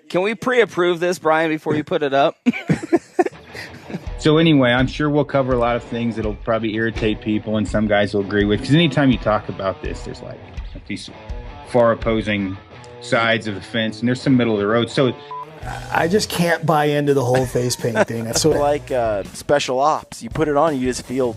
Can we pre-approve this, Brian, before you put it up? So anyway, I'm sure we'll cover a lot of things that'll probably irritate people, and some guys will agree with. Because anytime you talk about this, there's like these far opposing sides of the fence, and there's some middle of the road. So I just can't buy into the whole face paint thing. That's So like special ops. You put it on, you just feel.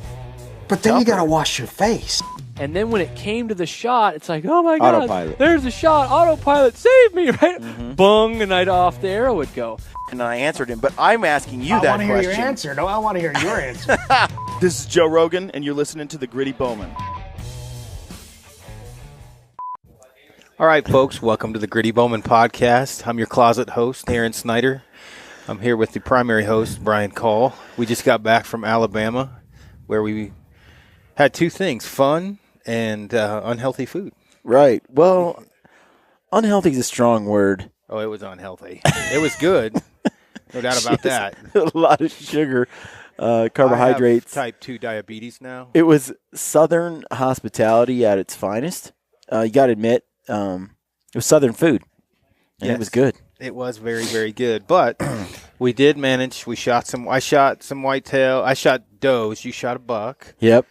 But then you got to wash your face. And then when it came to the shot, it's like, oh my God, Autopilot. there's the shot. Autopilot, save me, right? Bung, and off the arrow would go. And I answered him, but I'm asking you I that want to hear question. your answer. No, I want to hear your answer. This is Joe Rogan, and you're listening to the Gritty Bowman. All right, folks, welcome to the Gritty Bowman Podcast. I'm your closet host, Aaron Snyder. I'm here with the primary host, Brian Call. We just got back from Alabama, where we had two things, fun and unhealthy food. Right. Well, unhealthy is a strong word. Oh, it was unhealthy. It was good. No doubt about that. A lot of sugar, carbohydrates. I have type 2 diabetes now. It was Southern hospitality at its finest. You got to admit, it was Southern food, and it was good. It was very, very good. But we did manage. I shot some whitetail. I shot does. You shot a buck. Yep.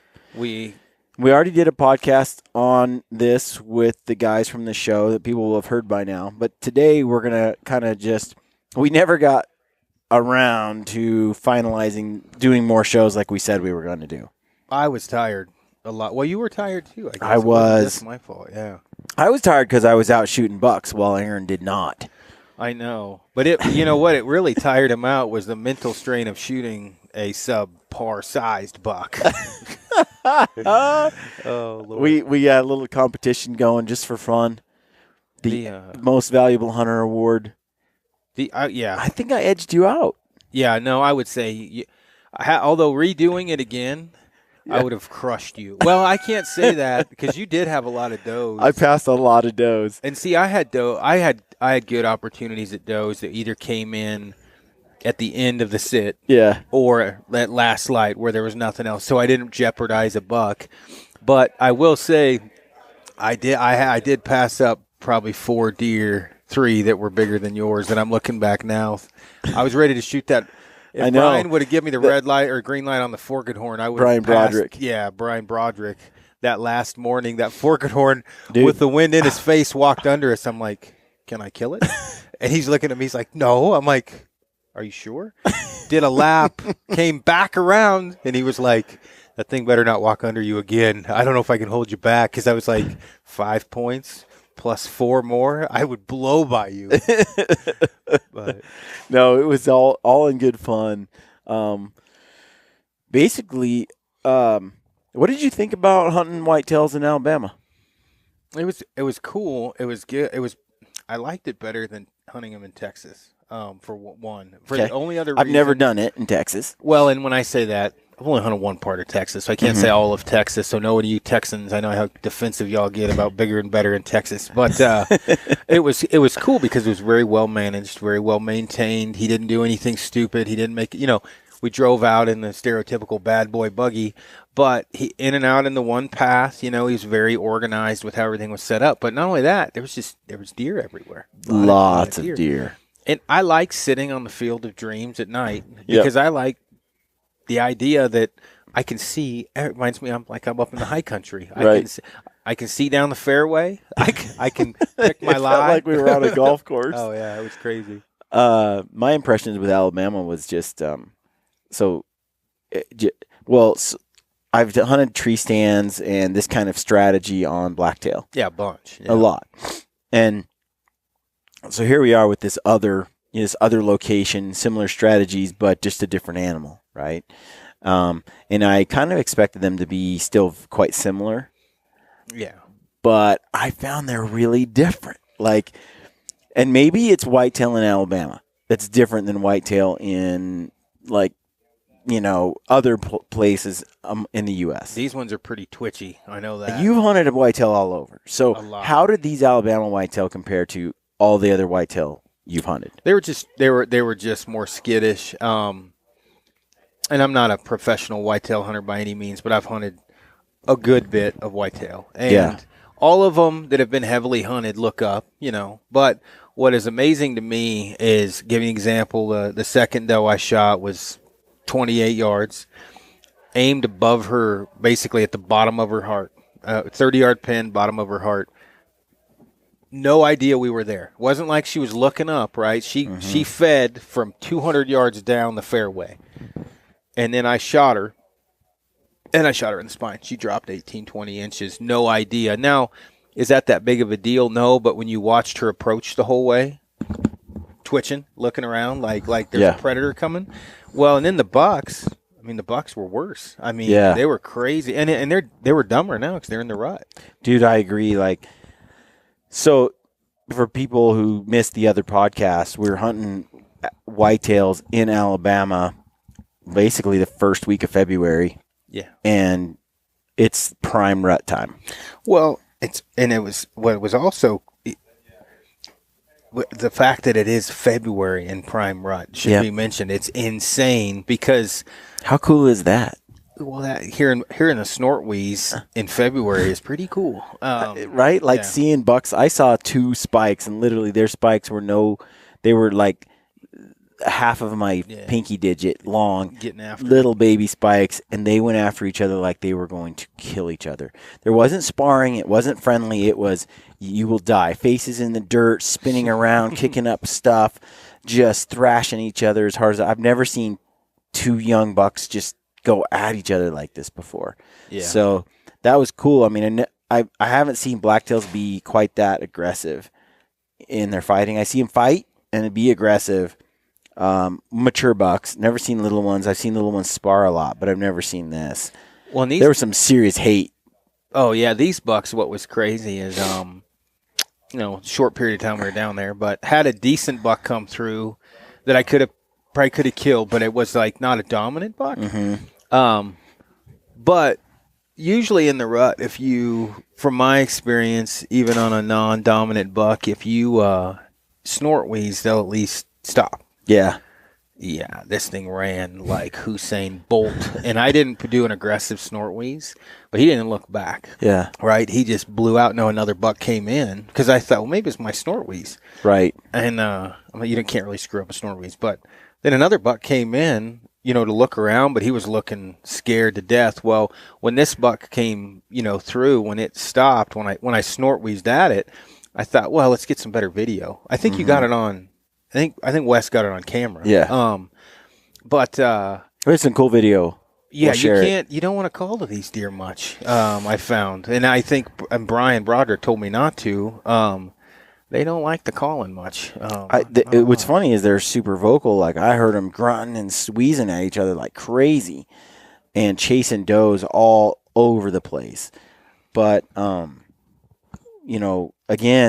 We already did a podcast on this with the guys from the show that people will have heard by now. But today we're going to kind of we never got around to finalizing doing more shows like we said we were going to do. I was tired a lot. Well, you were tired too, I guess. I was. That's my fault, yeah. I was tired because I was out shooting bucks while Aaron did not. I know. But you know what? It really tired him out was the mental strain of shooting a subpar-sized buck. Oh, Lord. We got a little competition going just for fun. The most valuable hunter award. Yeah. I think I edged you out. Yeah, no, I would say, although redoing it again, I would have crushed you. Well, I can't say that because you did have a lot of does. I passed a lot of does. And see, I had doe. I had good opportunities at does that either came in at the end of the sit, or at last light where there was nothing else. So I didn't jeopardize a buck. But I will say, I did pass up probably 4 deer, 3 that were bigger than yours. And I'm looking back now, I was ready to shoot that. If Brian would have given me the red light or green light on the forked horn, I would have Brian Broderick. Yeah, Brian Broderick. That last morning, that forked horn with the wind in his face walked under us. I'm like, can I kill it? And he's looking at me. He's like, no. I'm like, are you sure? Did a lap, came back around, and he was like, that thing better not walk under you again. I don't know if I can hold you back because I was like 5 points. Plus 4 more, I would blow by you. But no, it was all in good fun. Basically, what did you think about hunting whitetails in Alabama? It was cool. It was good. I liked it better than hunting them in Texas. For one, the only other reason, I've never done it in Texas. Well, and when I say that, I've only hunted one part of Texas, so I can't say all of Texas. So no one of you Texans, I know how defensive y'all get about bigger and better in Texas. But it was cool because it was very well managed, very well maintained. He didn't do anything stupid. He didn't make, we drove out in the stereotypical bad boy buggy, but he in and out in the one path. He was very organized with how everything was set up. But not only that, there was deer everywhere. Lots of deer. And I like sitting on the field of dreams at night because I like the idea that I can see. It reminds me, I'm up in the high country. I can see down the fairway. I can pick my lie. Felt like we were on a golf course. Oh yeah, it was crazy. My impressions with Alabama was just I've hunted tree stands and this kind of strategy on blacktail. Yeah, a bunch. Yeah. A lot. And so here we are with this other location, similar strategies, but just a different animal, right? And I kind of expected them to be still quite similar. Yeah. But I found they're really different. And maybe it's whitetail in Alabama that's different than whitetail in other places in the U.S. These ones are pretty twitchy. I know that. You've hunted a whitetail all over. So how did these Alabama whitetail compare to all the other whitetail you've hunted? They were just more skittish. And I'm not a professional whitetail hunter by any means, but I've hunted a good bit of whitetail. And all of them that have been heavily hunted look up, but what is amazing to me is, giving an example, the second doe I shot was 28 yards, aimed above her, basically at the bottom of her heart, 30-yard pin, bottom of her heart. No idea we were there. Wasn't like she was looking up, right? She fed from 200 yards down the fairway. And then I shot her, and I shot her in the spine. She dropped 18, 20 inches. No idea. Now, is that big of a deal? No, but when you watched her approach the whole way, twitching, looking around like there's a predator coming. Well, and then the bucks, the bucks were worse. They were crazy. And they were dumber now because they're in the rut. Dude, I agree. So for people who missed the other podcast, we were hunting whitetails in Alabama basically the first week of February. Yeah. And it's prime rut time. Well, it was also the fact that it is February in prime rut should be mentioned. It's insane because how cool is that? Well, that here in the Snortwees in February is pretty cool, right? Seeing bucks. I saw 2 spikes, and literally their spikes were they were like half of my pinky digit long, getting after little baby spikes, and they went after each other like they were going to kill each other. There wasn't sparring. It wasn't friendly. It was you will die. Faces in the dirt, spinning around, kicking up stuff, just thrashing each other as hard as I've never seen 2 young bucks just go at each other like this before. Yeah. So that was cool. I haven't seen blacktails be quite that aggressive in their fighting. I see them fight and be aggressive. Mature bucks. Never seen little ones. I've seen little ones spar a lot, but I've never seen this. Well, there was some serious hate. Oh yeah, these bucks. What was crazy is, short period of time we were down there, but had a decent buck come through that I probably could have killed, but it was not a dominant buck. Mm-hmm. But usually in the rut, from my experience, even on a non-dominant buck, if you snort wheeze, they'll at least stop. Yeah. Yeah, this thing ran like Usain Bolt. And I didn't do an aggressive snort wheeze, but he didn't look back. Yeah. Right? He just blew out. No, another buck came in because I thought, well, maybe it's my snort wheeze. Right. And you can't really screw up a snort wheeze. But then another buck came in, to look around, but he was looking scared to death. Well, when this buck came, through, when it stopped, when I snort wheezed at it, I thought, well, let's get some better video. I think you got it on. I think Wes got it on camera. Yeah. But there's some cool video. Yeah, you don't want to call to these deer much. I found, and I think Brian Broderick told me not to. They don't like the calling much. What's funny is they're super vocal. I heard them grunting and wheezing at each other like crazy, and chasing does all over the place. But again,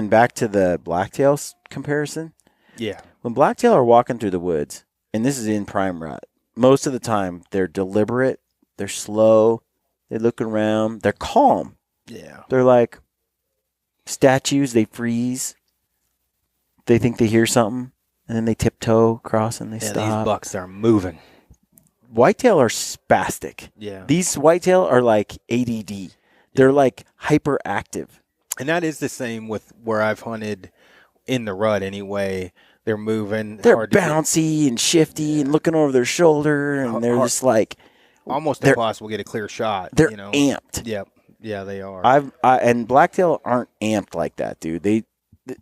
back to the blacktails comparison. Yeah. When blacktail are walking through the woods, and this is in prime rut, most of the time they're deliberate, they're slow, they look around, they're calm. Yeah. They're like statues, they freeze. They think they hear something, and then they tiptoe across and they stop. These bucks are moving. Whitetail are spastic. Yeah. These whitetail are like ADD. They're like hyperactive. And that is the same with where I've hunted in the rut anyway. They're moving. They're bouncy and shifty and looking over their shoulder, and they're just like almost impossible to get a clear shot. They're amped. Yep. Yeah, they are. And blacktail aren't amped like that, dude. They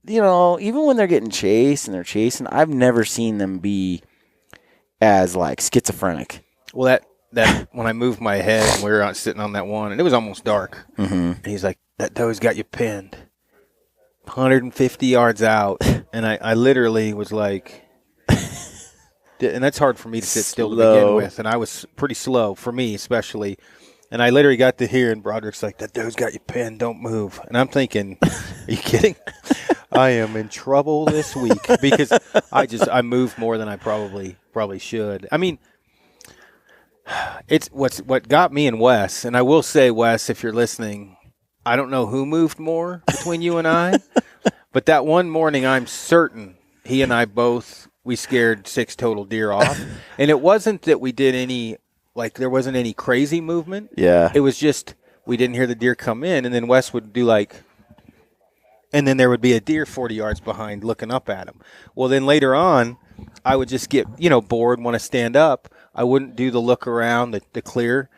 even when they're getting chased and they're chasing, I've never seen them be as schizophrenic. Well, that when I moved my head and we were out sitting on that one, and it was almost dark, and he's like, "That doe's got you pinned." 150 yards out, and I literally was like, and that's hard for me to sit still to begin with, and I was pretty slow for me especially, and I literally got to hear, and Broderick's like, "That doe's got you pinned, don't move," and I'm thinking, are you kidding? I am in trouble this week because I moved more than I probably should. It's what got me and Wes, and I will say, Wes, if you're listening, I don't know who moved more between you and I, but that one morning I'm certain he and I we scared 6 total deer off. And it wasn't that we did any, there wasn't any crazy movement. Yeah. It was just we didn't hear the deer come in, and then Wes would do and then there would be a deer 40 yards behind looking up at him. Well, then later on, I would just get, bored, want to stand up. I wouldn't do the look around, the clear,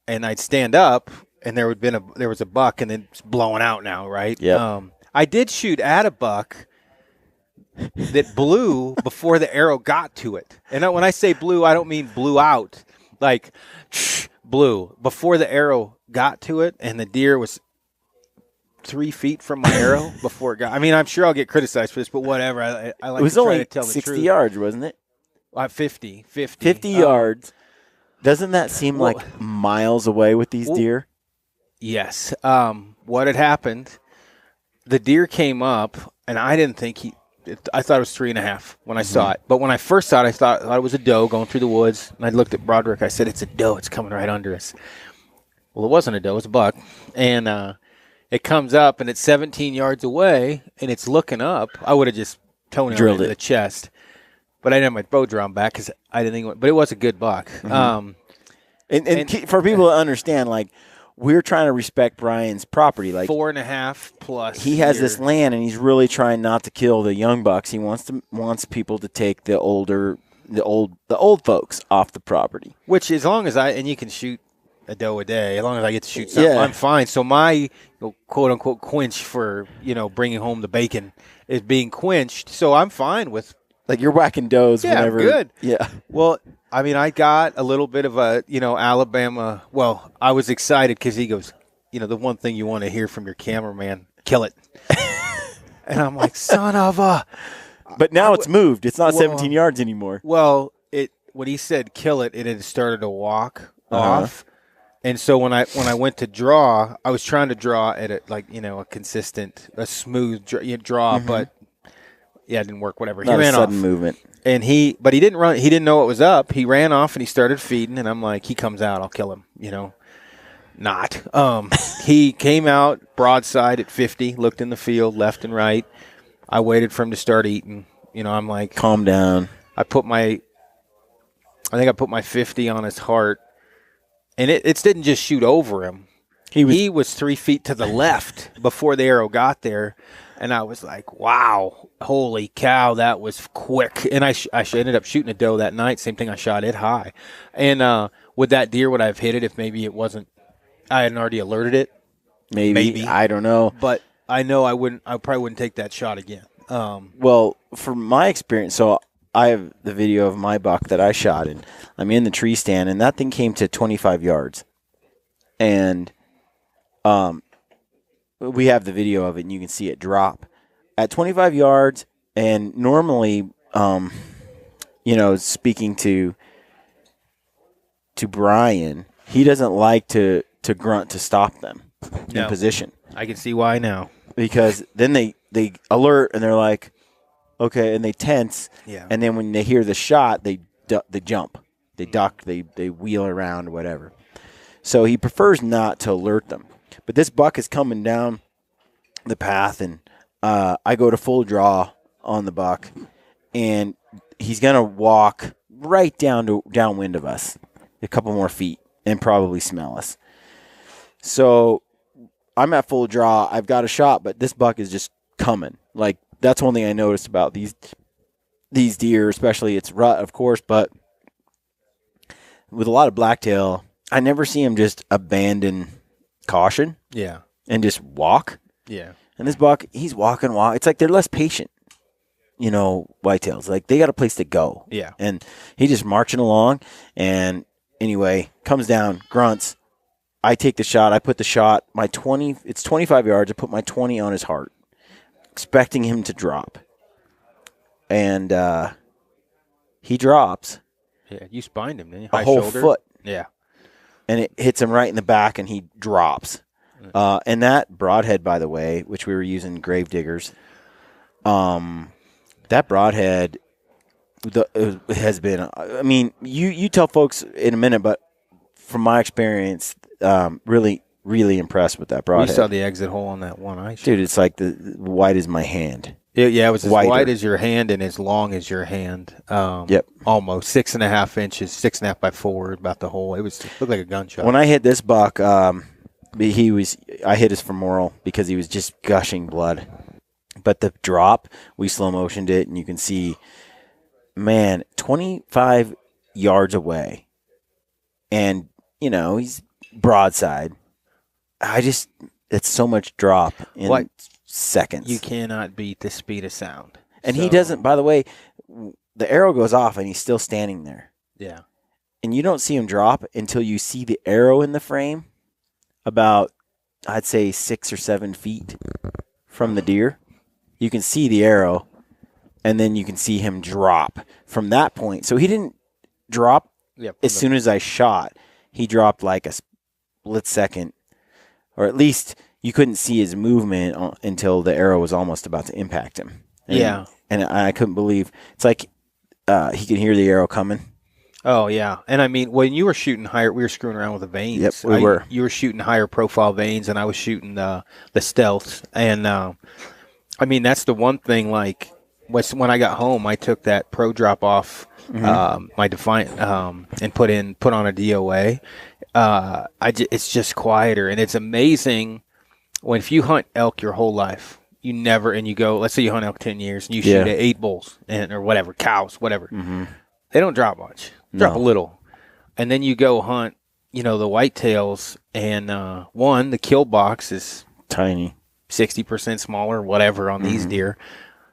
and I'd stand up, and there was a buck, and it's blowing out now, right? Yeah. I did shoot at a buck that blew before the arrow got to it. And when I say blew, I don't mean blew out, like blew before the arrow got to it, and the deer was 3 feet from my arrow before it got. I mean, I'm sure I'll get criticized for this, but whatever. I like It was to try only to tell the 60 truth. yards, wasn't it? 50. 50 yards. Doesn't that seem like miles away with these deer? Yes. What had happened, the deer came up, and I didn't think I thought it was 3.5 when I saw it. But when I first saw it, I thought it was a doe going through the woods. And I looked at Broderick. I said, it's a doe. It's coming right under us. Well, it wasn't a doe. It was a buck. And it comes up, and it's 17 yards away, and it's looking up. I would have just drilled it in the chest. But I didn't have my bow drawn back because I didn't think. But it was a good buck. And for people to understand, like, we're trying to respect Brian's property. Like 4.5 plus. He has this land, and he's really trying not to kill the young bucks. He wants people to take the old folks off the property. Which, as long as and you can shoot a doe a day, as long as I get to shoot something, I'm fine. So my quote unquote quench for bringing home the bacon is being quenched. So I'm fine with. Like you're whacking does whenever. Good. Yeah. Well, I mean, I got a little bit of a, Alabama. Well, I was excited because he goes, the one thing you want to hear from your cameraman, kill it. And I'm like, son of a. But now it's moved. It's not 17 yards anymore. Well, when he said kill it, it had started to walk off. And so when I went to draw, I was trying to draw at a consistent, a smooth draw, but. Yeah, it didn't work. Whatever. Not he ran a sudden off. movement. And but he didn't run. He didn't know what was up. He ran off and he started feeding. And I'm like, he comes out, I'll kill him. Not. He came out broadside at 50. Looked in the field, left and right. I waited for him to start eating. I'm like, calm down. I think I put my 50 on his heart, and it didn't just shoot over him. He was 3 feet to the left before the arrow got there. And I was like, wow, holy cow, that was quick. And I ended up shooting a doe that night. Same thing, I shot it high. And with that deer, would I have hit it if maybe it wasn't, I hadn't already alerted it? Maybe. I don't know. But I know I probably wouldn't take that shot again. Well, from my experience, so I have the video of my buck that I shot, and I'm in the tree stand, and that thing came to 25 yards. And we have the video of it, and you can see it drop at 25 yards. And normally, speaking to Brian, he doesn't like to grunt to stop them in position. I can see why now. Because then they alert, and they're like, okay, and they tense. Yeah. And then when they hear the shot, they jump, they duck, they wheel around, whatever. So he prefers not to alert them. But this buck is coming down the path, and I go to full draw on the buck, and he's going to walk right downwind of us, a couple more feet, and probably smell us. So I'm at full draw. I've got a shot, but this buck is just coming. Like, that's one thing I noticed about these deer, especially it's rut, of course, but with a lot of blacktail, I never see him just abandon caution. Yeah. And just walk. Yeah. And this buck, he's walking. It's like they're less patient, whitetails. Like, they got a place to go. Yeah. And he's just marching along. And anyway, comes down, grunts. I take the shot. I put the shot, it's 25 yards. I put my 20 on his heart, expecting him to drop. And he drops. Yeah, you spined him, didn't you? A whole foot. Yeah. And it hits him right in the back, and he drops. And that broadhead, by the way, which we were using grave diggers, that broadhead has been, I mean, you tell folks in a minute, but from my experience, really, really impressed with that broadhead. We saw the exit hole on that one I shot. Dude, it's like the wide as my hand. Yeah, it was as Wider. wide as your hand and as long as your hand. Yep. Almost 6.5 inches, 6.5 by 4, about the hole. It looked like a gunshot. When I hit this buck, I hit his femoral because he was just gushing blood. But the drop, we slow motioned it, and you can see, man, 25 yards away. And, he's broadside. It's so much drop in seconds. You cannot beat the speed of sound. And he doesn't, by the way, the arrow goes off and he's still standing there. Yeah. And you don't see him drop until you see the arrow in the frame about, I'd say, 6 or 7 feet from the deer. You can see the arrow, and then you can see him drop from that point. So he didn't drop as soon as I shot. He dropped like a split second, or at least you couldn't see his movement until the arrow was almost about to impact him. And I couldn't believe. It's like he could hear the arrow coming. Oh, yeah. And I mean, when you were shooting higher, we were screwing around with the vanes. Yep, we were. You were shooting higher profile vanes, and I was shooting the stealths. And, I mean, that's the one thing, like, when I got home, I took that pro drop off my Defiant and put on a DOA. It's just quieter, and it's amazing if you hunt elk your whole life, you go, let's say you hunt elk 10 years and you shoot at 8 bulls or whatever, cows, whatever. Mm-hmm. They don't drop much. Drop a little. And then you go hunt, the whitetails, and the kill box is tiny, 60% smaller, whatever on these deer.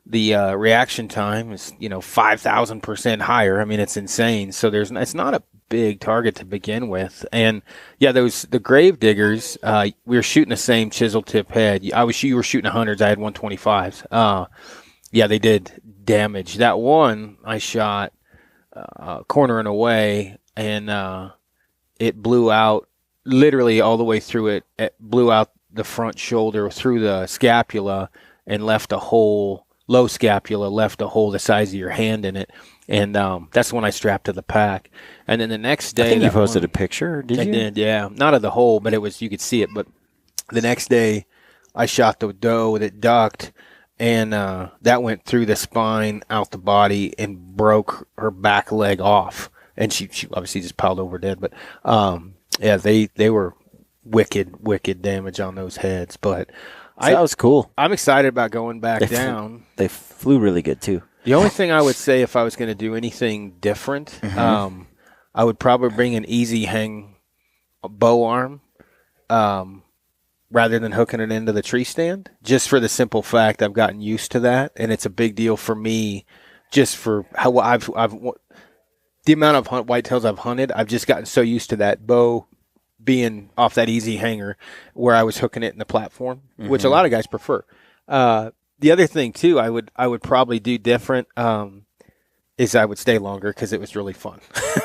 The reaction time is, 5,000% higher. I mean, it's insane. So it's not a big target to begin with. And the grave diggers, we were shooting the same chisel tip head. You were shooting 100s. I had 125s. They did damage. That one I shot cornering away, and it blew out literally all the way through it. It blew out the front shoulder through the scapula and left a hole. Low scapula left a hole the size of your hand in it, and that's when I strapped to the pack. And then the next day, I think you posted a picture. Did you? I did, yeah. Not of the hole, but you could see it. But the next day, I shot the doe that ducked, and that went through the spine, out the body, and broke her back leg off. And she obviously just piled over dead. But they were wicked damage on those heads, but. That was cool. I'm excited about going back down. They flew really good, too. The only thing I would say if I was going to do anything different, I would probably bring an easy hang bow arm rather than hooking it into the tree stand, just for the simple fact I've gotten used to that, and it's a big deal for me just for how I've the amount of whitetails I've hunted. I've just gotten so used to that bow being off that easy hanger where I was hooking it in the platform, which a lot of guys prefer. The other thing too, I would probably do different, is I would stay longer because it was really fun.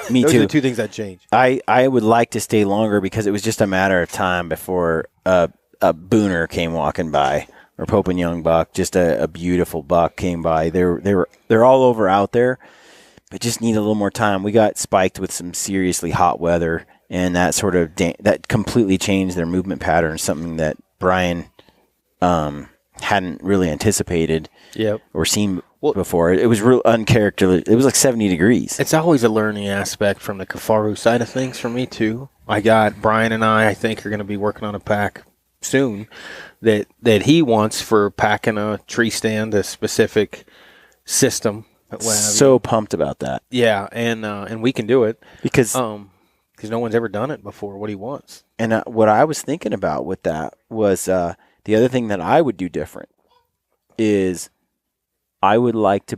Me Those too. are the two things I'd change. I would like to stay longer because it was just a matter of time before a booner came walking by, or Pope and Young buck, just a beautiful buck came by. They're all over out there, but just need a little more time. We got spiked with some seriously hot weather, and that sort of that completely changed their movement pattern, something that Brian hadn't really anticipated or seen before. It was real uncharacteristic. It was like 70 degrees. It's always a learning aspect from the Kafaru side of things for me too. Brian and I think, are going to be working on a pack soon that he wants for packing a tree stand, a specific system. So pumped about that. Yeah, and we can do it because no one's ever done it before. What he wants. And what I was thinking about with that was the other thing that I would do different is I would like to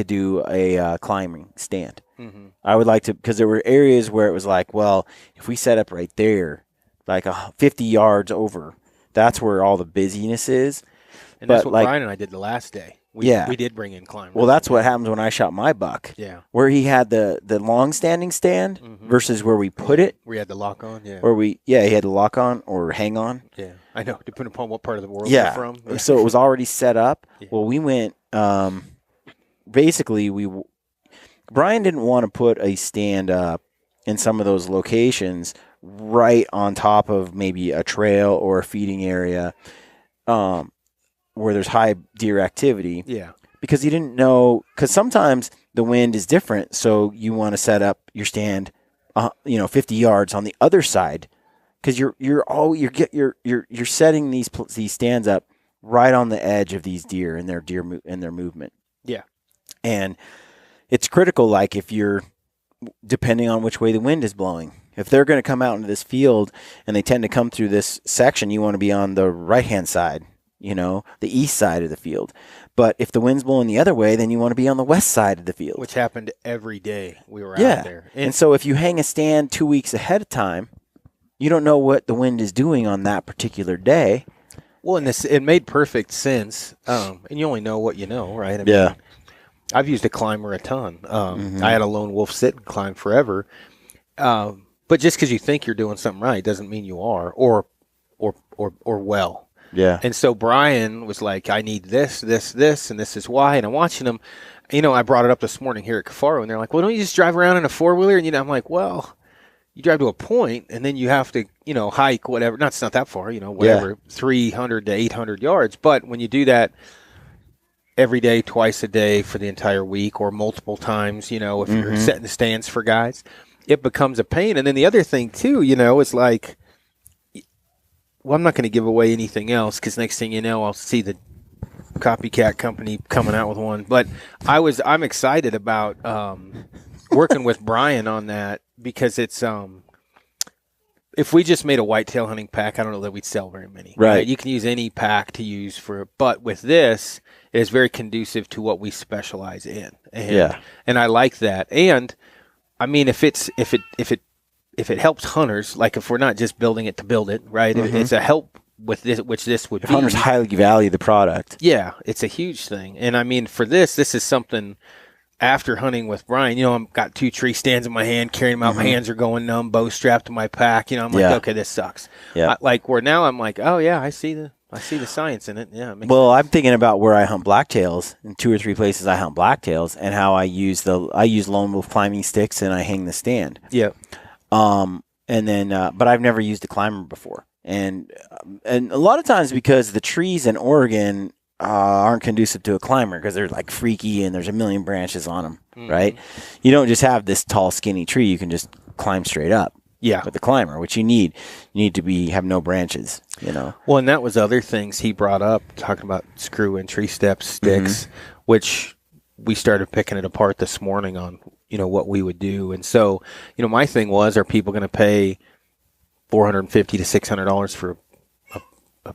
do a climbing stand. Mm-hmm. I would like to, because there were areas where it was like, well, if we set up right there, like 50 yards over, that's where all the busyness is. And that's what Brian and I did the last day. We did bring in climbers. Well, that's what happens when I shot my buck. Yeah. Where he had the long standing stand versus where we put it. We had the lock on, yeah. He had the lock on or hang on. Yeah, I know, depending upon what part of the world you're from. Yeah. So it was already set up. Yeah. Well, we went, Brian didn't want to put a stand up in some of those locations right on top of maybe a trail or a feeding area. Where there's high deer activity. Yeah. Because he didn't know, because sometimes the wind is different, so you want to set up your stand, 50 yards on the other side because you're setting these stands up right on the edge of these deer and their movement. Yeah. And it's critical, like if you're depending on which way the wind is blowing. If they're going to come out into this field and they tend to come through this section, you want to be on the right-hand side, the east side of the field. But if the wind's blowing the other way, then you want to be on the west side of the field. Which happened every day we were out there. And so if you hang a stand 2 weeks ahead of time, you don't know what the wind is doing on that particular day. Well, and it made perfect sense. And you only know what you know, right? I mean, I've used a climber a ton. I had a lone wolf sit and climb forever. But just because you think you're doing something right doesn't mean you are, or well. Yeah. And so Brian was like, I need this, and this is why. And I'm watching him. I brought it up this morning here at Cafaro, and they're like, well, don't you just drive around in a four-wheeler? And, I'm like, well, you drive to a point, and then you have to, hike whatever. It's not that far, whatever, 300 to 800 yards. But when you do that every day, twice a day for the entire week, or multiple times, if you're setting the stands for guys, it becomes a pain. And then the other thing, too, is like, well, I'm not going to give away anything else because next thing you know, I'll see the copycat company coming out with one. But I'm excited about working with Brian on that because it's if we just made a whitetail hunting pack, I don't know that we'd sell very many. Right. You can use any pack to use but with this, it is very conducive to what we specialize in. And I like that. And I mean, if it helps hunters, like if we're not just building it to build it, right? It's a help with this, which this would be. Hunters highly value the product. Yeah, it's a huge thing. And I mean, for this is something after hunting with Brian, I've got 2 tree stands in my hand, carrying them out. My hands are going numb, bow strapped to my pack. I'm like, okay, this sucks. Yeah. Where now I'm like, oh yeah, I see the science in it. Yeah. It well, I'm thinking about where I hunt blacktails in 2 or 3 places I hunt blacktails and how I use lone wolf climbing sticks and I hang the stand. Yeah. And then, but I've never used a climber before. And a lot of times because the trees in Oregon aren't conducive to a climber because they're like freaky and there's a million branches on them, right? You don't just have this tall, skinny tree. You can just climb straight up. Yeah. With the climber, which you need to have no branches, Well, and that was other things he brought up, talking about screw and tree steps, sticks, which we started picking it apart this morning on, what we would do. And so, my thing was, are people going to pay $450 to $600 for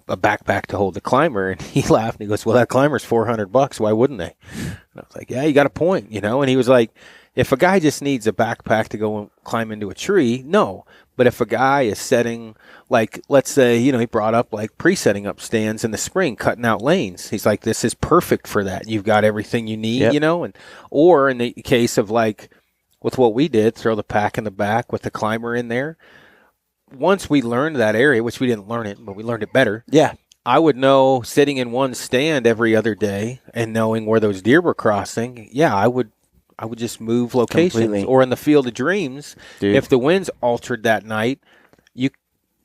a backpack to hold the climber? And he laughed and he goes, well, that climber's $400. Why wouldn't they? And I was like, yeah, you got a point, And he was like, if a guy just needs a backpack to go and climb into a tree, no. But if a guy is setting, like, let's say, he brought up like pre-setting up stands in the spring, cutting out lanes. He's like, this is perfect for that. You've got everything you need, or in the case of like with what we did, throw the pack in the back with the climber in there. Once we learned that area, which we didn't learn it, but we learned it better. Yeah. I would know sitting in one stand every other day and knowing where those deer were crossing. Yeah, I would just move locations. Completely. Or in the Field of Dreams, Dude. if the wind's altered that night, you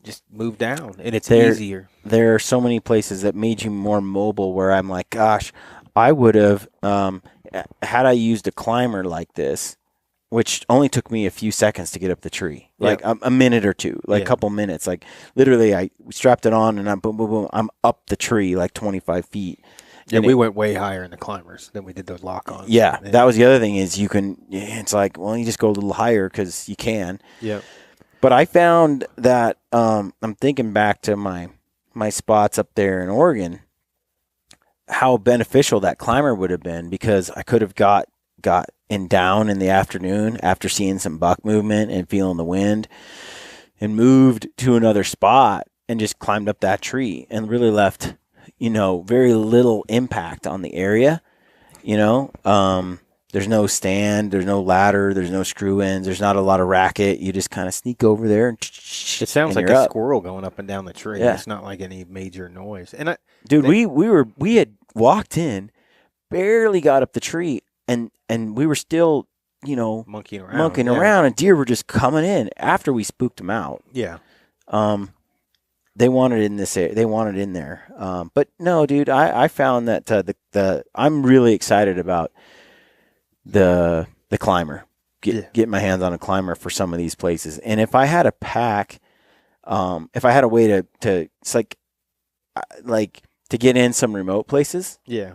just move down, and it's easier. There are so many places that made you more mobile where I'm like, gosh, I would have, had I used a climber like this, which only took me a few seconds to get up the tree, like a minute or two, like a couple minutes. Like literally I strapped it on and I'm boom, boom, boom. I'm up the tree like 25 feet. Yeah, we went way higher in the climbers than we did those lock-ons. Yeah, that was the other thing is it's like, well, you just go a little higher because you can. Yeah. But I found that I'm thinking back to my spots up there in Oregon, how beneficial that climber would have been because I could have got down in the afternoon after seeing some buck movement and feeling the wind and moved to another spot and just climbed up that tree and really left very little impact on the area. There's no stand, there's no ladder, there's no screw ends, there's not a lot of racket. You just kind of sneak over there and it sounds like a squirrel going up and down the tree. Yeah. It's not like any major noise. And we had walked in, barely got up the tree, and we were still monkeying around, and deer were just coming in after we spooked them out. Yeah. They wanted in this area. They wanted in there. But no, dude, I found that I'm really excited about the climber. Get my hands on a climber for some of these places. And if I had a pack if I had a way to it's like to get in some remote places Yeah.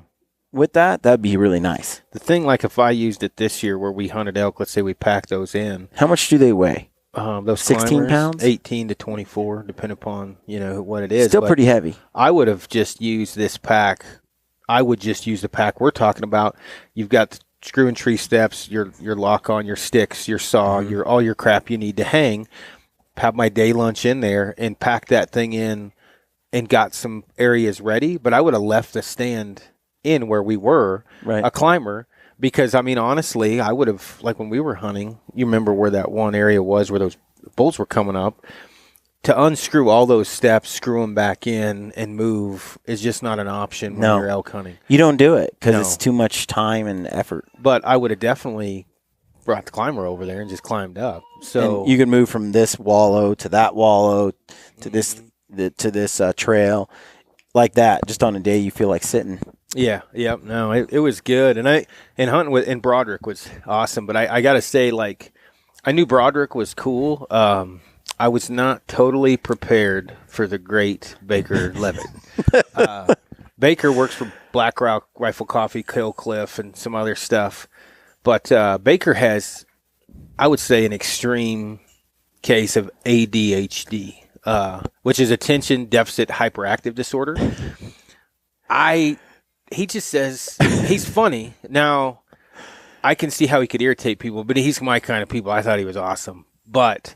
with that'd be really nice. The thing, like if I used it this year where we hunted elk, let's say we packed those in. How much do they weigh? Those 16 climbers, pounds? 18 to 24, depending upon, what it is. Still But pretty heavy. I would have just used this pack. I would just use the pack we're talking about. You've got the screw and tree steps, your lock on, your sticks, your saw, all your crap you need to hang. Have my day lunch in there and pack that thing in and got some areas ready. But I would have left the stand in where we were, Right. a climber. Because, honestly, I would have, like when we were hunting, you remember where that one area was where those bulls were coming up. To unscrew all those steps, screw them back in, and move is just not an option when No. you're elk hunting. You don't do it because No. it's too much time and effort. But I would have definitely brought the climber over there and just climbed up. So And you can move from this wallow to that wallow to this trail like that. Just on a day you feel like sitting. no, it was good. And hunting in Broderick was awesome. But I got to say, like, I knew Broderick was cool. I was not totally prepared for the great Baker Levitt. Baker works for Black Rock Rifle Coffee, Kill Cliff, and some other stuff. But Baker has, I would say, an extreme case of ADHD, which is attention deficit hyperactive disorder. He just says he's funny. Now, I can see how he could irritate people, but he's my kind of people. I thought he was awesome. But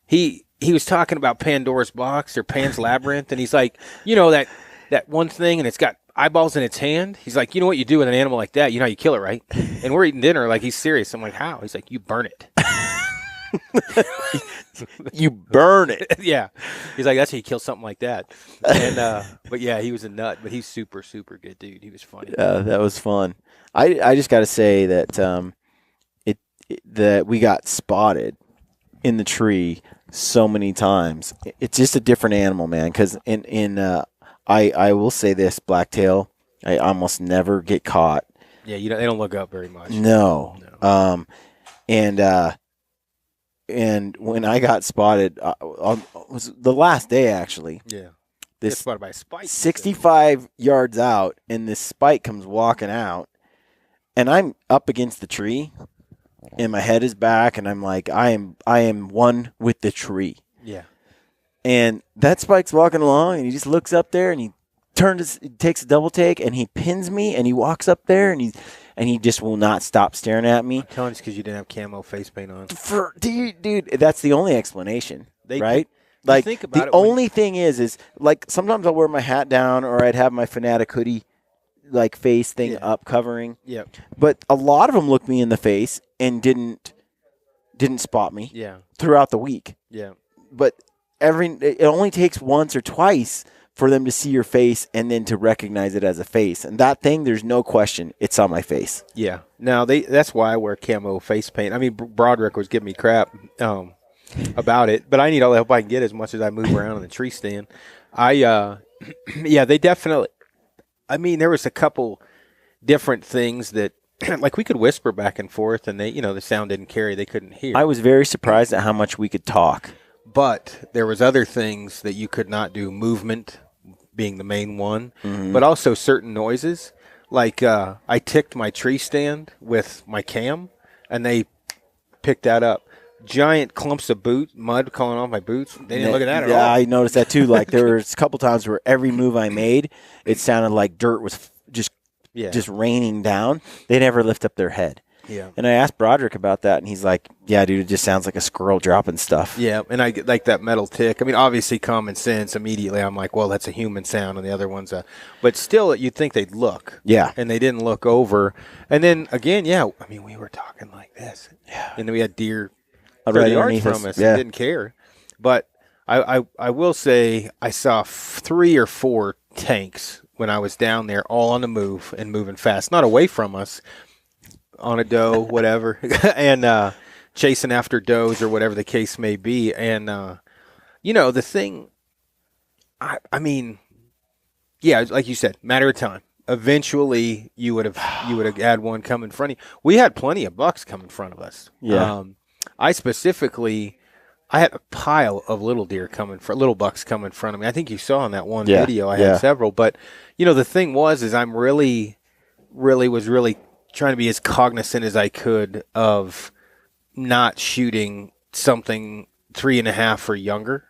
he was talking about Pandora's Box or Pan's Labyrinth, and he's like, that one thing, and it's got eyeballs in its hand. He's like, you know what you do with an animal like that? You know how you kill it, right? And we're eating dinner. Like, he's serious. I'm like, how? He's like, you burn it. You burn it. Yeah. He's like, that's how you kill something like that. And but yeah, he was a nut, but he's super, super good dude. He was funny. That was fun. I just got to say that that we got spotted in the tree so many times. It's just a different animal, man. Because I will say this, blacktail, I almost never get caught. Yeah, they don't look up very much. No. And when I got spotted, it was the last day actually. Yeah. This Spotted by a spike. 65 yards out, and this spike comes walking out, and I'm up against the tree, and my head is back, and I'm like, I am one with the tree. Yeah. And that spike's walking along, and he just looks up there, and he takes a double take, and he pins me, and he walks up there, and he just will not stop staring at me. I'm telling you, it's because you didn't have camo face paint on. Dude, that's the only explanation, right? Like, think about the it when- only thing is like sometimes I'll wear my hat down, or I'd have my Fanatic hoodie, like face thing up covering. Yep. But a lot of them looked me in the face and didn't spot me. Yeah. Throughout the week. Yeah. But it only takes once or twice for them to see your face and then to recognize it as a face. And that thing, there's no question, it's on my face. Yeah. Now that's why I wear camo face paint. I mean, Broderick was giving me crap about it, but I need all the help I can get as much as I move around in the tree stand. They definitely. I mean, there was a couple different things that, like, we could whisper back and forth, and the sound didn't carry; they couldn't hear. I was very surprised at how much we could talk. But there was other things that you could not do. Movement being the main one, but also certain noises. Like I ticked my tree stand with my cam, and they picked that up. Giant clumps of mud calling off my boots. They didn't look at that at all. Yeah, I noticed that too. Like, there was a couple times where every move I made, it sounded like dirt was just raining down. They never lift up their head. Yeah. And I asked Broderick about that, and he's like, yeah, dude, it just sounds like a squirrel dropping stuff. Yeah, and I get like that metal tick. I mean, obviously common sense. Immediately I'm like, well, that's a human sound, and the other one's but still you'd think they'd look. Yeah. And they didn't look over. And then again, I mean, we were talking like this. Yeah. And then we had deer Right 30 yards underneath from us. us Yeah. and didn't care. But I will say I saw 3 or 4 tanks when I was down there, all on the move and moving fast, not away from us, on a doe, whatever, and chasing after does or whatever the case may be. And the thing, I mean, yeah, like you said, matter of time. Eventually, you would have had one come in front of you. We had plenty of bucks come in front of us. Yeah. I specifically I had a pile of little little bucks come in front of me. I think you saw in that one Yeah, video. I yeah. had several, but the thing is I'm really trying to be as cognizant as I could of not shooting something 3.5 or younger.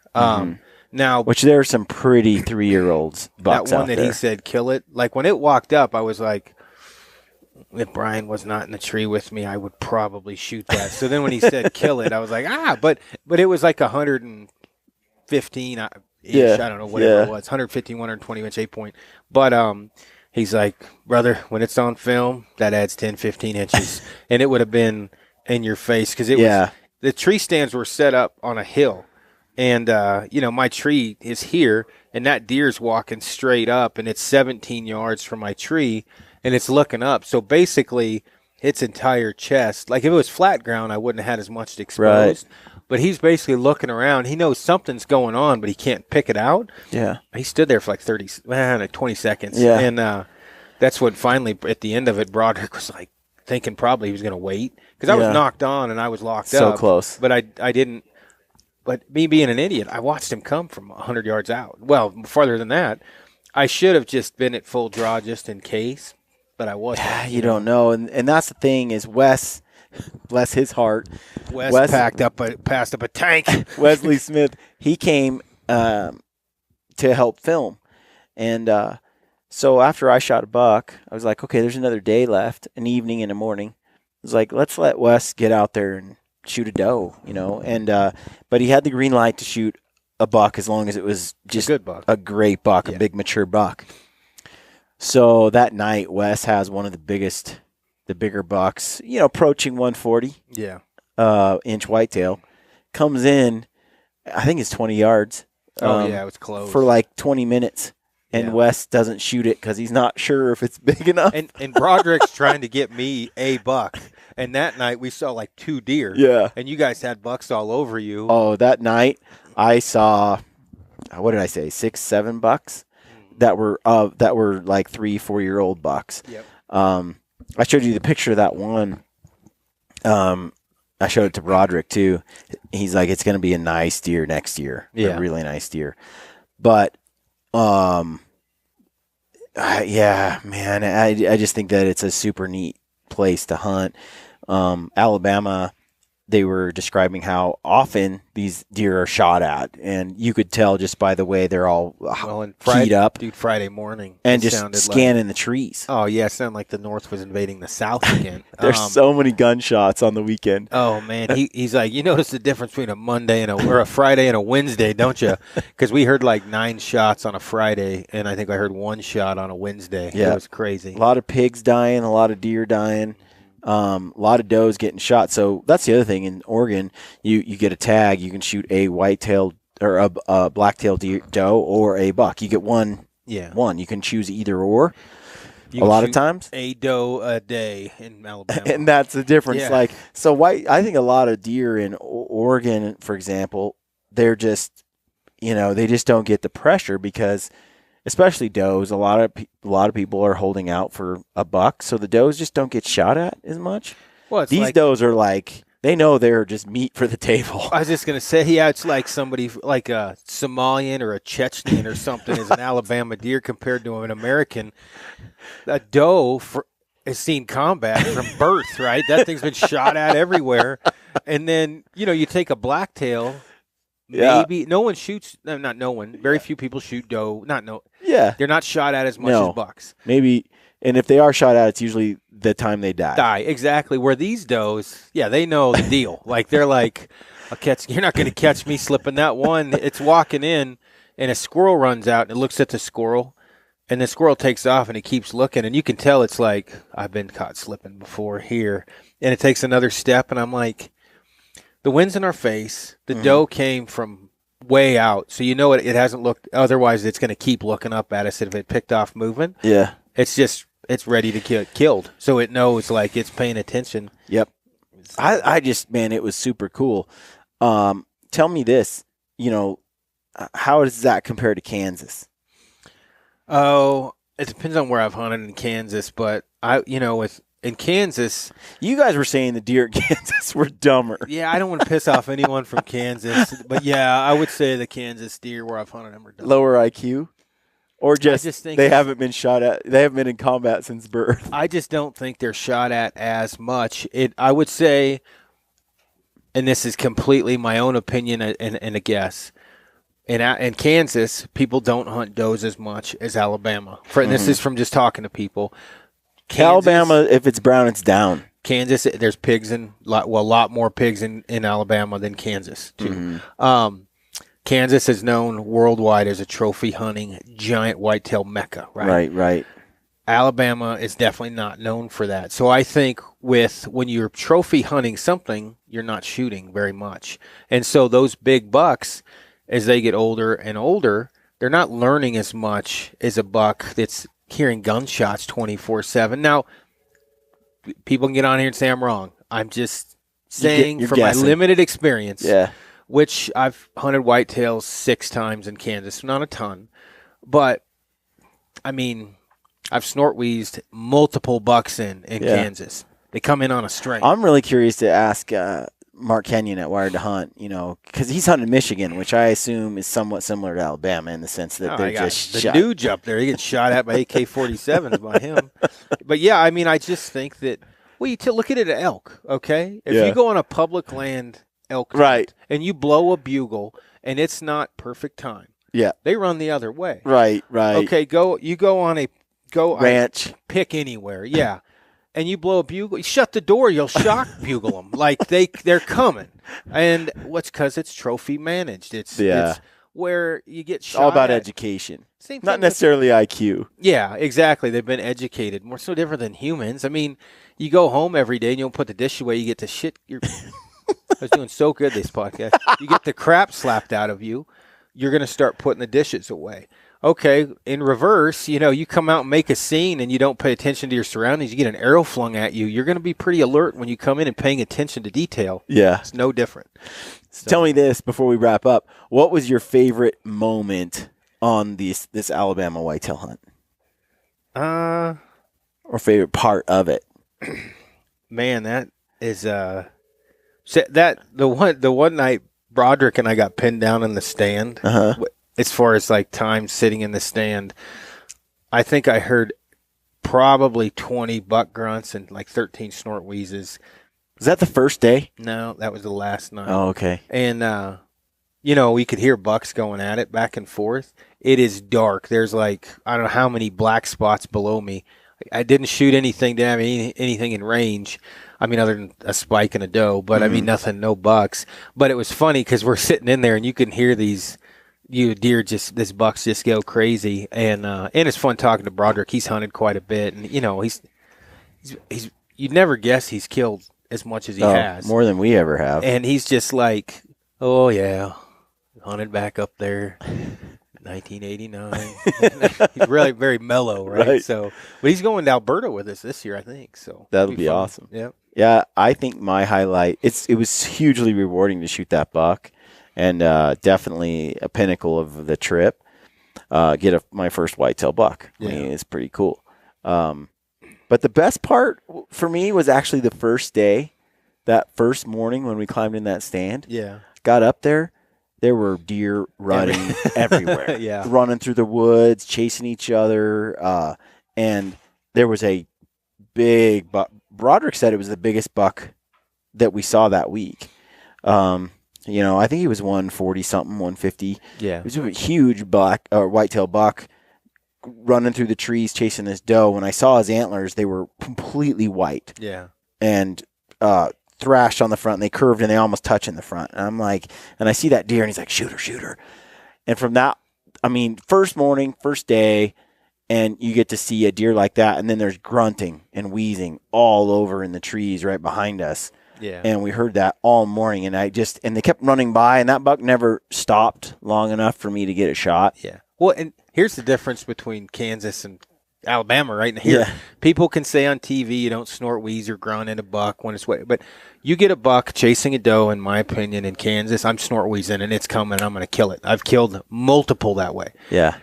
Now, Which there are some pretty 3-year-olds bucks that one out that there. he said kill it. Like when it walked up, I was like, if Brian was not in the tree with me, I would probably shoot that. So then when he said kill it, I was like, but it was like 115 ish. Yeah, I don't know, whatever yeah. it was, 115, 120 inch 8-point. But he's like, brother, when it's on film, that adds 10, 15 inches, and it would have been in your face because it was the tree stands were set up on a hill. And, my tree is here, and that deer's walking straight up, and it's 17 yards from my tree, and it's looking up. So basically, its entire chest, like if it was flat ground, I wouldn't have had as much exposed. Right. But he's basically looking around. He knows something's going on, but he can't pick it out. Yeah. He stood there for like 20 seconds. Yeah. And that's what finally, at the end of it, Broderick was like thinking probably he was going to wait. Because I was knocked on, and I was locked up. So close. But I didn't. But me being an idiot, I watched him come from 100 yards out. Well, farther than that, I should have just been at full draw just in case, but I wasn't. You don't know. And that's the thing is Wes, bless his heart. Wes passed up a tank. Wesley Smith, he came to help film. And so after I shot a buck, I was like, okay, there's another day left, an evening and a morning. I was like, let's let Wes get out there and shoot a doe, and but he had the green light to shoot a buck as long as it was just a good buck, a great buck, a big mature buck. So that night, Wes has one of the bigger bucks, approaching 140 inch whitetail, comes in, I think it's 20 yards. It was close for like 20 minutes. And Wes doesn't shoot it because he's not sure if it's big enough. And Broderick's trying to get me a buck. And that night we saw like 2 deer. Yeah. And you guys had bucks all over you. Oh, that night I saw, what did I say, 6, 7 bucks that were like 3-4 year old bucks. Yep. I showed you the picture of that one. I showed it to Broderick too. He's like, it's going to be a nice deer next year. Yeah. A really nice deer. But man, I just think that it's a super neat place to hunt. Alabama, they were describing how often these deer are shot at, and you could tell just by the way they're all keyed up. Dude, Friday morning. And just scanning the trees. Oh, yeah, it sounded like the North was invading the South again. There's so many gunshots on the weekend. Oh, man. He's like, you notice the difference between a Monday or a Friday and a Wednesday, don't you? Because we heard like 9 shots on a Friday, and I think I heard 1 shot on a Wednesday. Yeah. It was crazy. A lot of pigs dying, a lot of deer dying. A lot of does getting shot. So that's the other thing in Oregon. You get a tag, you can shoot a white-tailed or a black-tailed doe or a buck. You get one. Yeah. One. You can choose either or. You a lot of times, a doe a day in Alabama, and that's the difference. Yeah. Like I think a lot of deer in Oregon, for example, they're just, they just don't get the pressure because. Especially does, a lot of people are holding out for a buck, so the does just don't get shot at as much. Well, these does are like they know they're just meat for the table. I was just gonna say, it's like somebody like a Somalian or a Chechnyan or something is an Alabama deer compared to an American. A doe has seen combat from birth, right? That thing's been shot at everywhere, and then you take a blacktail. Maybe no one shoots. Not no one. Very few people shoot doe. Yeah, they're not shot at as much as bucks. Maybe, and if they are shot at, it's usually the time they die. Exactly. Where these does, they know the deal. Like they're like, you're not going to catch me slipping that one. It's walking in, and a squirrel runs out and it looks at the squirrel, and the squirrel takes off and it keeps looking, and you can tell it's like I've been caught slipping before here, and it takes another step, and I'm like. The wind's in our face. The doe came from way out, so it hasn't looked. Otherwise, it's going to keep looking up at us if it picked off moving. Yeah, it's ready to get killed, so it knows like it's paying attention. Yep. I just it was super cool. Tell me this, how does that compare to Oh, it depends on where I've hunted in Kansas, but with in Kansas. You guys were saying the deer in Kansas were dumber. Yeah, I don't want to piss off anyone from Kansas, but yeah, I would say the Kansas deer where I've hunted them are dumber. Lower IQ? Or just think they haven't been shot at. They haven't been in combat since birth. I just don't think they're shot at as much. I would say, and this is completely my own opinion and a guess, in Kansas, people don't hunt does as much as Alabama. This is from just talking to people. Alabama, if it's brown, it's down. Kansas, there's pigs a lot more pigs in Alabama than Kansas, too. Kansas is known worldwide as a trophy hunting giant whitetail mecca, right? Right. Alabama is definitely not known for that. So I think when you're trophy hunting something, you're not shooting very much. And so those big bucks, as they get older and older, they're not learning as much as a buck that's hearing gunshots 24/7. Now, people can get on here and say I'm wrong. I'm just saying from my limited experience. Yeah. Which I've hunted whitetails 6 times in Kansas, not a ton. But, I mean, I've snort-wheezed multiple bucks in Kansas. They come in on a string. I'm really curious to ask Mark Kenyon at Wired to Hunt, because he's hunting Michigan, which I assume is somewhat similar to Alabama in the sense that they're just the shot. dude up there. He gets shot at by AK-47s by him. But, yeah, I mean, I just think that, you look at it at elk, okay? If you go on a public land elk hunt, and you blow a bugle and it's not perfect time, they run the other way. Right. Okay, you go on a ranch, pick anywhere, and you blow a bugle, you shut the door, you'll shock bugle them like they're coming. And because it's trophy managed, it's where you get shot. All about education, not necessarily IQ. Yeah, exactly. They've been educated. More so different than humans. I mean, you go home every day and you don't put the dish away, you get to shit your. I was doing so good this podcast. You get the crap slapped out of you, you're going to start putting the dishes away. Okay, in reverse, you come out and make a scene and you don't pay attention to your surroundings, you get an arrow flung at you, you're going to be pretty alert when you come in and paying attention to detail. Yeah. It's no different. So. Tell me this before we wrap up. What was your favorite moment on this Alabama whitetail hunt? Or favorite part of it? Man, that is... the one night Broderick and I got pinned down in the stand. As far as like time sitting in the stand, I think I heard probably 20 buck grunts and like 13 snort wheezes. Was that the first day? No, that was the last night. Oh, okay. And we could hear bucks going at it back and forth. It is dark. There's like I don't know how many black spots below me. I didn't shoot anything to have anything in range. I mean, other than a spike and a doe, but I mean, nothing, no bucks. But it was funny because we're sitting in there and you can hear these this bucks just go crazy. And it's fun talking to Broderick. He's hunted quite a bit. And, he's you'd never guess he's killed as much as he has. More than we ever have. And he's just like, oh, yeah, hunted back up there. 1989. He's really very mellow, right? So, but he's going to Alberta with us this year, I think. So that'll be awesome. Yep. Yeah, I think my highlight. It was hugely rewarding to shoot that buck, and definitely a pinnacle of the trip. Get my first whitetail buck. Yeah. I mean, it's pretty cool. But the best part for me was actually the first day, that first morning when we climbed in that stand. Yeah, got up there. There were deer running everywhere, running through the woods, chasing each other, and there was a big buck. Broderick said it was the biggest buck that we saw that week. I think he was 140-something, 150. Yeah. It was a huge whitetail buck running through the trees chasing this doe. When I saw his antlers, they were completely white. Yeah. And thrashed on the front, and they curved and they almost touch in the front. And I'm like, and I see that deer and he's like, shoot her. And from that, I mean, first morning, first day, and you get to see a deer like that. And then there's grunting and wheezing all over in the trees right behind us. Yeah. And we heard that all morning, and and they kept running by, and that buck never stopped long enough for me to get a shot. Yeah. Well, and here's the difference between Kansas and Alabama, right? And here, people can say on TV you don't snort, wheeze, or grunt in a buck when it's wet, but you get a buck chasing a doe, in my opinion, in Kansas, I'm snort wheezing and it's coming and I'm going to kill it. I've killed multiple that way. Yeah.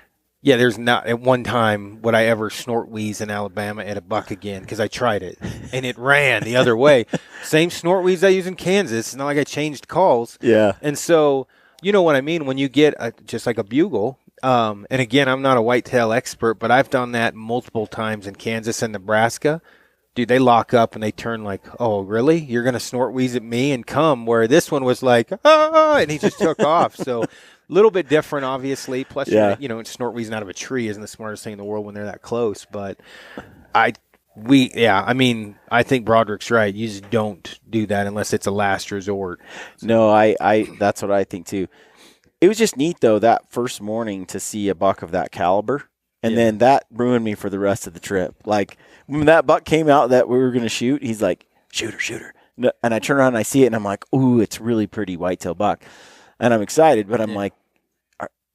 Yeah, there's not at one time would I ever snort wheeze in Alabama at a buck again because I tried it and it ran the other way. Same snort wheeze I use in Kansas. It's not like I changed calls. Yeah. And so you know what I mean when you get just like a bugle. And again, I'm not a whitetail expert, but I've done that multiple times in Kansas and Nebraska. Dude, they lock up and they turn like, oh, really? You're going to snort wheeze at me and come? Where this one was like, ah, and he just took off. So a little bit different, obviously. Plus, snort wheezing out of a tree isn't the smartest thing in the world when they're that close. But I think Broderick's right. You just don't do that unless it's a last resort. No, I that's what I think too. It was just neat though that first morning to see a buck of that caliber, and then that ruined me for the rest of the trip. Like when that buck came out that we were going to shoot, he's like, shoot her. And I turn around and I see it, and I'm like, ooh, it's really pretty whitetail buck, and I'm excited, but I'm like,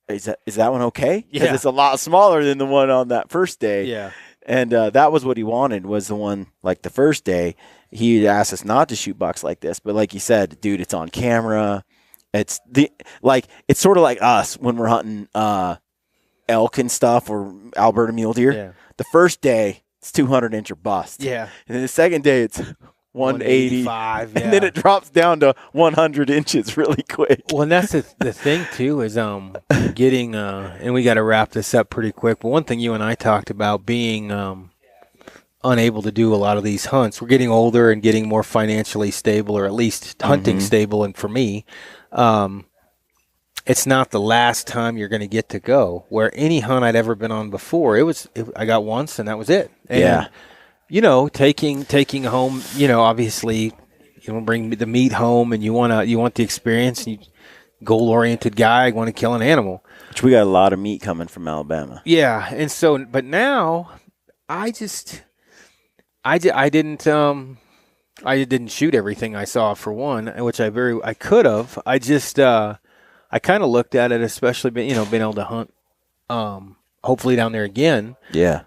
is that one okay? Because it's a lot smaller than the one on that first day. Yeah. And that was what he wanted, was the one like the first day. He asked us not to shoot bucks like this, but like you said, dude, it's on camera. It's it's sort of like us when we're hunting elk and stuff or Alberta mule deer. Yeah. The first day it's 200-inch or bust. Yeah. And then the second day it's 180, 185, and then it drops down to 100 inches really quick. Well, and that's the thing too is getting and we got to wrap this up pretty quick. But one thing you and I talked about being unable to do a lot of these hunts. We're getting older and getting more financially stable, or at least hunting stable. And for me, it's not the last time you're going to get to go. Where any hunt I'd ever been on before, I got once and that was it. And, taking home, obviously, bring the meat home, and you want the experience. And goal-oriented guy, I want to kill an animal. Which we got a lot of meat coming from Alabama. Yeah, and so, but now, I didn't shoot everything I saw for one, which I could have. I kind of looked at it, especially being able to hunt, hopefully down there again. Yeah.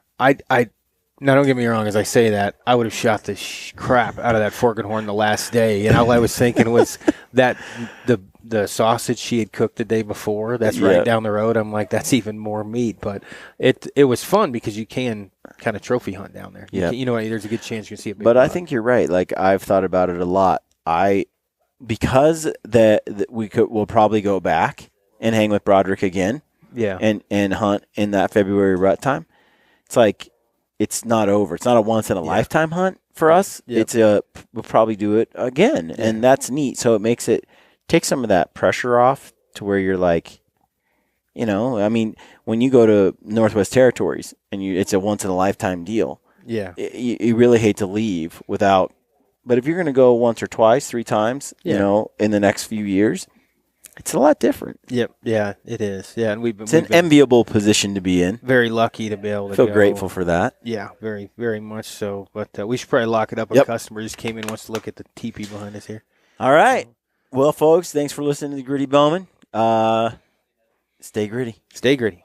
Now, don't get me wrong. As I say that, I would have shot the crap out of that fork and horn the last day. And all I was thinking was that the sausage she had cooked the day before, that's right down the road. I'm like, that's even more meat. But it was fun because you can kind of trophy hunt down there. Yeah. There's a good chance you can see a big But buck. I think you're right. Like, I've thought about it a lot. Because we'll probably go back and hang with Broderick again. Yeah. And hunt in that February rut time. It's like, it's not over. It's not a once in a lifetime hunt for us. Yep. We'll probably do it again, and that's neat. So it takes some of that pressure off to where you're like, when you go to Northwest Territories and it's a once in a lifetime deal. Yeah. You really hate to leave without. But if you're going to go once or twice, 3 times, in the next few years, it's a lot different. Yep. Yeah, it is. Yeah, and it's an enviable position to be in. Very lucky to be able to feel grateful for that. Yeah, very, very much so. But we should probably lock it up. A customer just came in, wants to look at the teepee behind us here. All right. Well, folks, thanks for listening to the Gritty Bowman. Stay gritty. Stay gritty.